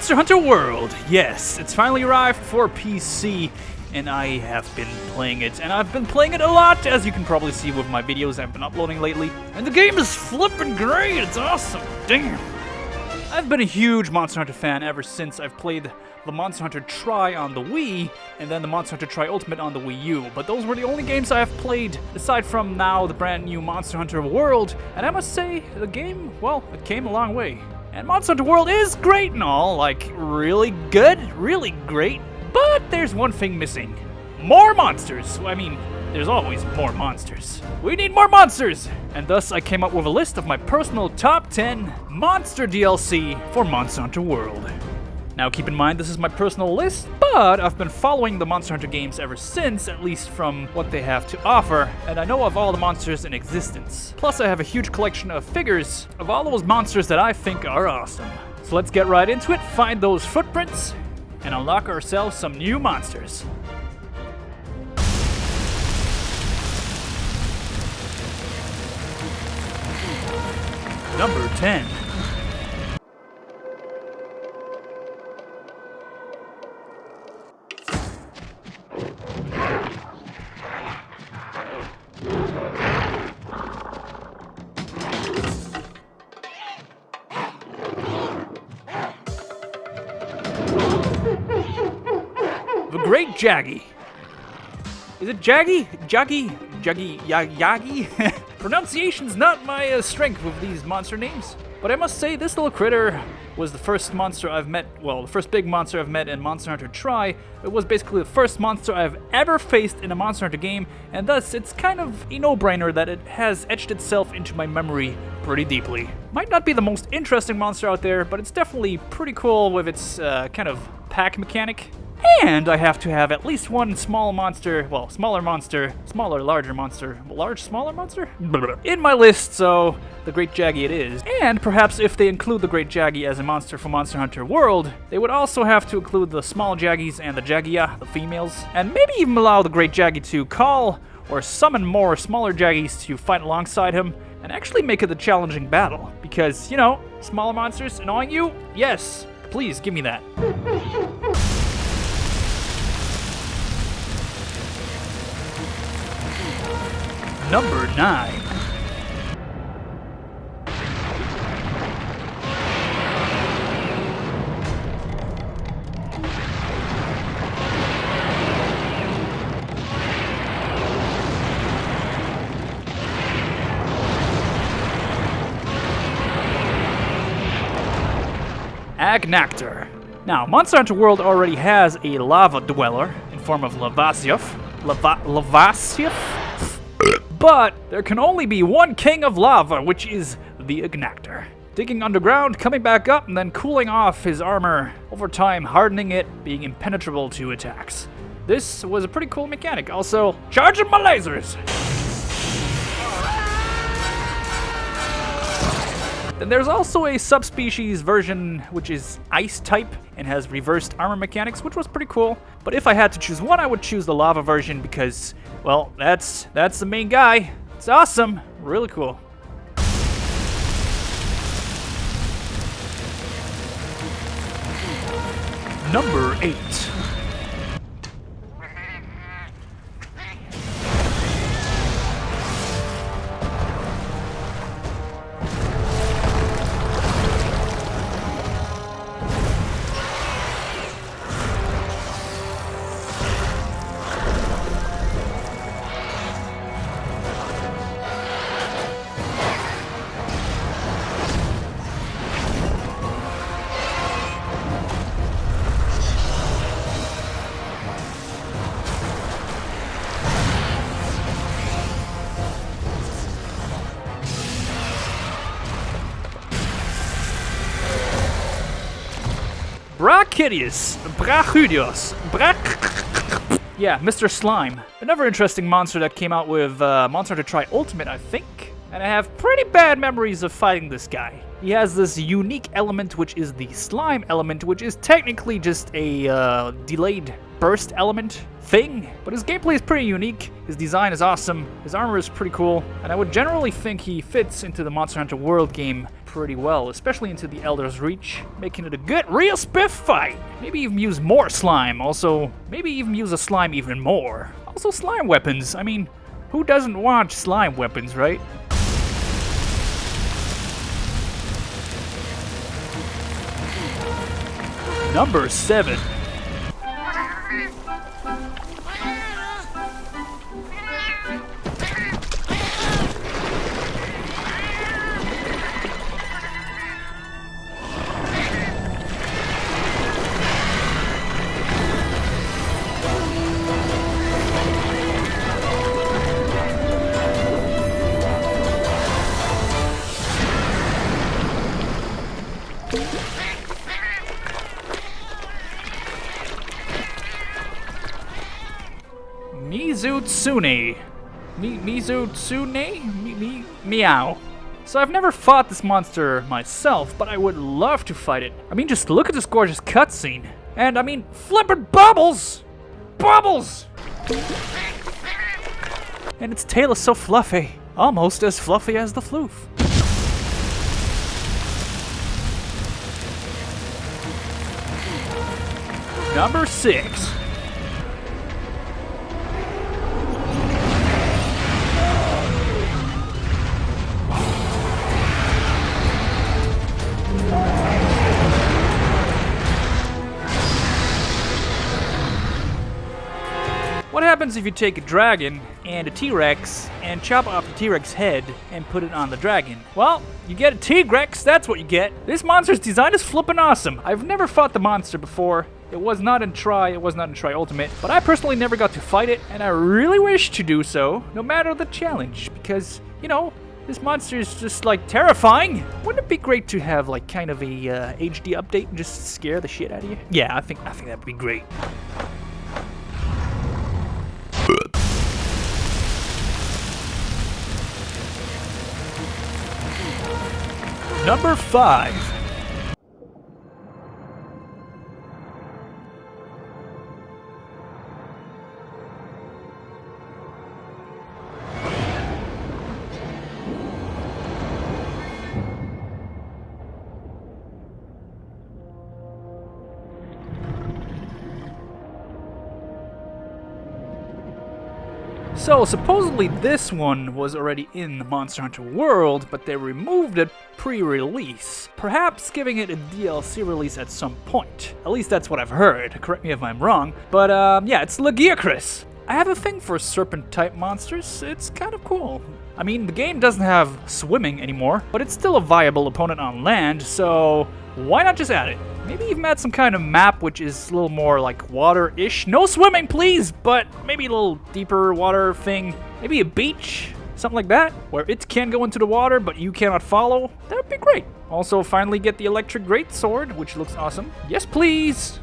Monster Hunter World! Yes, it's finally arrived for PC, and I have been playing it, and I've been playing it a lot, as you can probably see with my videos I've been uploading lately. And the game is flippin' great, it's awesome, damn! I've been a huge Monster Hunter fan ever since I've played the Monster Hunter Tri on the Wii, and then the Monster Hunter Tri Ultimate on the Wii U, but those were the only games I have played, aside from now the brand new Monster Hunter World, and I must say, the game, well, it came a long way. And Monster Hunter World is great and all, like, really good, really great, but there's one thing missing. More monsters! I mean, there's always more monsters. We need more monsters! And thus I came up with a list of my personal top 10 monster DLC for Monster Hunter World. Now keep in mind this is my personal list, but I've been following the Monster Hunter games ever since, at least from what they have to offer, and I know of all the monsters in existence. Plus I have a huge collection of figures of all those monsters that I think are awesome. So let's get right into it, find those footprints, and unlock ourselves some new monsters. Number 10. The Great Jaggy. Is it Jaggy? Jaggy? Jaggy? Yagi? Pronunciation's not my strength with these monster names. But I must say, this little critter was the first monster I've met, well, the first big monster I've met in Monster Hunter Tri. It was basically the first monster I've ever faced in a Monster Hunter game, and thus it's kind of a no-brainer that it has etched itself into my memory pretty deeply. Might not be the most interesting monster out there, but it's definitely pretty cool with its kind of pack mechanic. And I have to have at least one small monster, well, smaller monster, smaller, larger monster, large, smaller monster? In my list, so the Great Jaggy it is. And perhaps if they include the Great Jaggy as a monster for Monster Hunter World, they would also have to include the small Jaggies and the Jaggia, the females, and maybe even allow the Great Jaggy to call or summon more smaller Jaggies to fight alongside him, and actually make it a challenging battle. Because, you know, smaller monsters annoying you? Yes, please give me that. Number 9. Nectar. Now, Monster Hunter World already has a lava dweller in form of Lagiacrus. But there can only be one king of lava, which is the Nectar. Digging underground, coming back up, and then cooling off his armor over time, hardening it, being impenetrable to attacks. This was a pretty cool mechanic. Also, charging my lasers! Then there's also a subspecies version which is ice type and has reversed armor mechanics, which was pretty cool. But if I had to choose one, I would choose the lava version because, well, that's the main guy. It's awesome, really cool. Number 8. Yeah, Mr. Slime. Another interesting monster that came out with Monster Hunter Tri Ultimate, I think. And I have pretty bad memories of fighting this guy. He has this unique element, which is the slime element, which is technically just a delayed burst element thing. But his gameplay is pretty unique, his design is awesome, his armor is pretty cool, and I would generally think he fits into the Monster Hunter World game pretty well, especially into the Elder's Reach, making it a good, real spiff fight. Maybe even use more slime, also maybe even use a slime even more. Also slime weapons, I mean, who doesn't want slime weapons, right? Number 7. Meow. So I've never fought this monster myself, but I would love to fight it. I mean, just look at this gorgeous cutscene. And I mean, flippin' bubbles! Bubbles! And its tail is so fluffy. Almost as fluffy as the floof. Number 6. What happens if you take a dragon and a TRex and chop off the TRex head and put it on the dragon? Well, you get a TRex, that's what you get. This monster's design is flippin' awesome. I've never fought the monster before. It was not in Tri Ultimate, but I personally never got to fight it, and I really wish to do so, no matter the challenge, because, you know, this monster is just, like, terrifying. Wouldn't it be great to have, like, kind of a HD update and just scare the shit out of you? Yeah, I think that'd be great. Number 5. So, supposedly this one was already in the Monster Hunter world, but they removed it pre-release. Perhaps giving it a DLC release at some point. At least that's what I've heard, correct me if I'm wrong. But yeah, it's Lagiacrus. I have a thing for serpent-type monsters, it's kind of cool. I mean, the game doesn't have swimming anymore, but it's still a viable opponent on land, so why not just add it? Maybe even add some kind of map which is a little more like water-ish. No swimming, please, but maybe a little deeper water thing. Maybe a beach, something like that, where it can go into the water, but you cannot follow. That would be great. Also, finally get the electric greatsword, which looks awesome. Yes, please.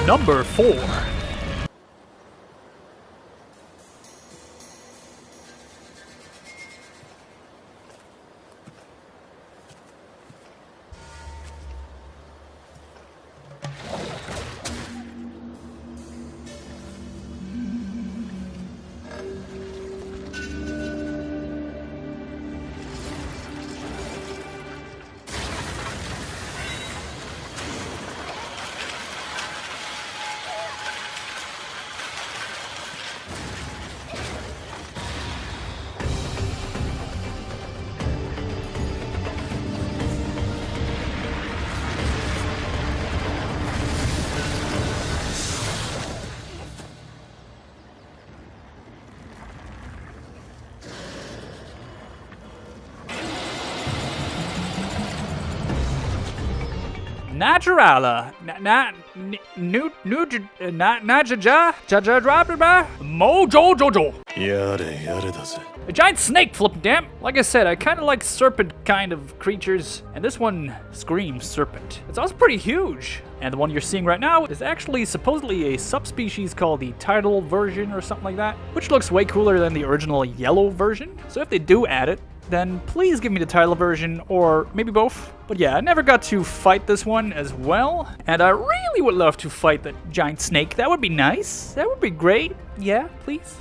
Number 4. Naturala, Mojo Jojo. A giant snake, flippin' damn. Like I said, I kind of like serpent kind of creatures, and this one screams serpent. It's also pretty huge. And the one you're seeing right now is actually supposedly a subspecies called the tidal version or something like that, which looks way cooler than the original yellow version. So if they do add it, then please give me the tidal version, or maybe both. But yeah, I never got to fight this one as well, and I really would love to fight the giant snake. That would be nice. That would be great. Yeah, please.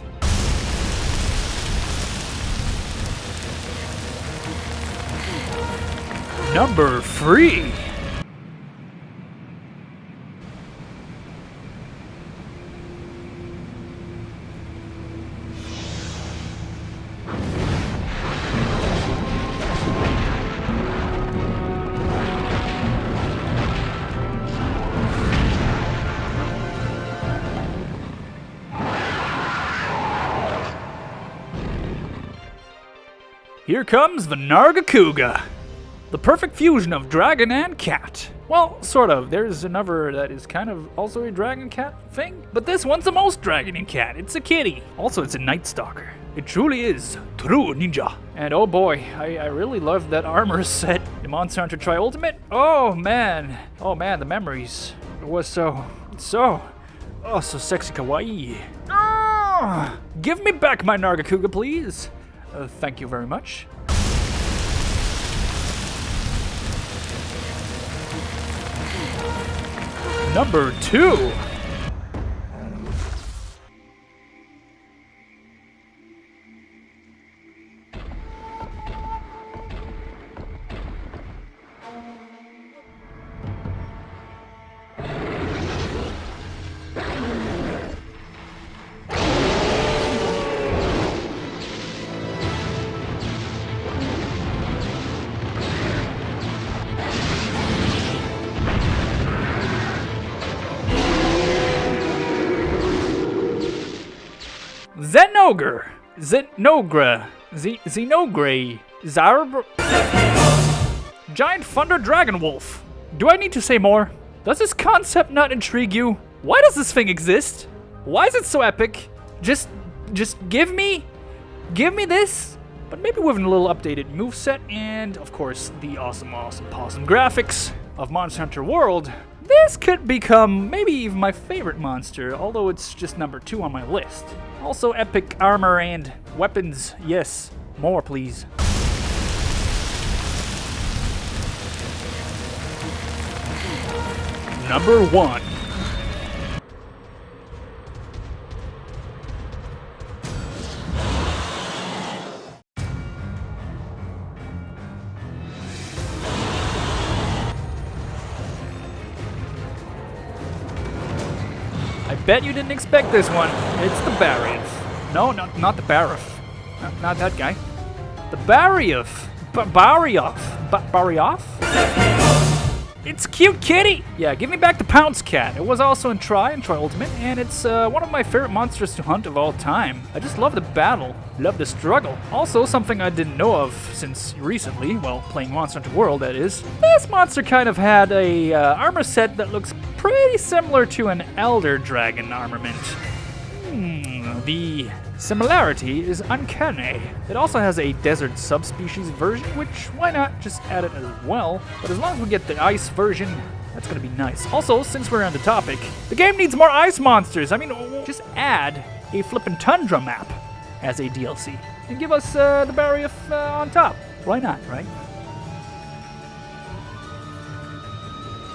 Number 3. Here comes the Narga Kouga. The perfect fusion of dragon and cat. Well, sort of. There's another that is kind of also a dragon cat thing, but this one's the most dragon and cat. It's a kitty. Also, it's a night stalker. It truly is true ninja. And oh boy, I really love that armor set. The Monster Hunter Tri Ultimate. Oh man, the memories. It was so sexy kawaii. Ah! Give me back my Narga Kouga, please. Thank you very much. Number 2. Zen Ogre, Zen Ogre, Zen Ogre, Giant Thunder Dragon Wolf. Do I need to say more? Does this concept not intrigue you? Why does this thing exist? Why is it so epic? Just give me this, but maybe with a little updated moveset and, of course, the awesome possum graphics of Monster Hunter World. This could become maybe even my favorite monster, although it's just number 2 on my list. Also epic armor and weapons. Yes, more please. Number 1. I bet you didn't expect this one. It's the Barrio. No, not the Barrio. Not that guy. The Barrio. Barrio. It's cute kitty! Yeah, give me back the Pounce Cat. It was also in Tri Ultimate, and it's one of my favorite monsters to hunt of all time. I just love the battle, love the struggle. Also, something I didn't know of since recently, well, playing Monster Hunter World, that is. This monster kind of had a armor set that looks pretty similar to an Elder Dragon armament. The similarity is uncanny. It also has a desert subspecies version, which why not just add it as well? But as long as we get the ice version, that's gonna be nice. Also, since we're on the topic, the game needs more ice monsters. I mean, just add a flippin' tundra map as a DLC and give us the Barrio on top. Why not, right?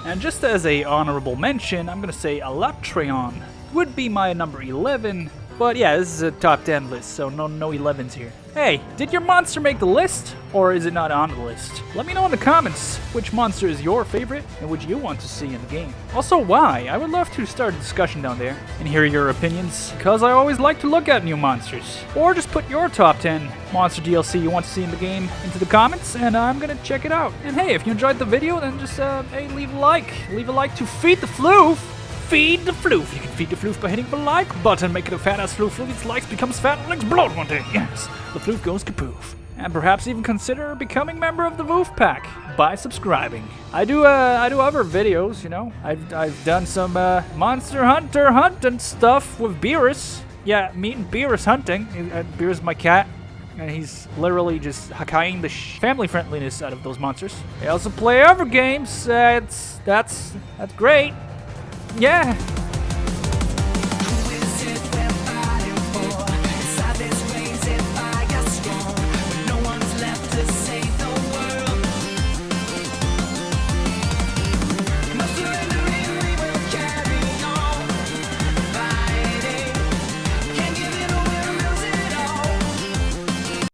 And just as a honorable mention, I'm gonna say Electreon would be my number 11. But yeah, this is a top 10 list, so no 11s here. Hey, did your monster make the list, or is it not on the list? Let me know in the comments which monster is your favorite and which you want to see in the game. Also, why? I would love to start a discussion down there and hear your opinions, because I always like to look at new monsters. Or just put your top 10 monster DLC you want to see in the game into the comments, and I'm gonna check it out. And hey, if you enjoyed the video, then just hey, leave a like. Leave a like to feed the floof. Feed the floof. You can feed the floof by hitting the like button, make it a FAT-ASS-FLOOF. If its likes becomes fat and explode one day. Yes, the floof goes kapoof. And perhaps even consider becoming member of the Woof Pack by subscribing. I do other videos, you know. I've done some Monster Hunter hunting stuff with Beerus. Yeah, me and Beerus hunting. Beerus my cat. And he's literally just hakkaiing the family friendliness out of those monsters. They also play other games. That's great. Yeah,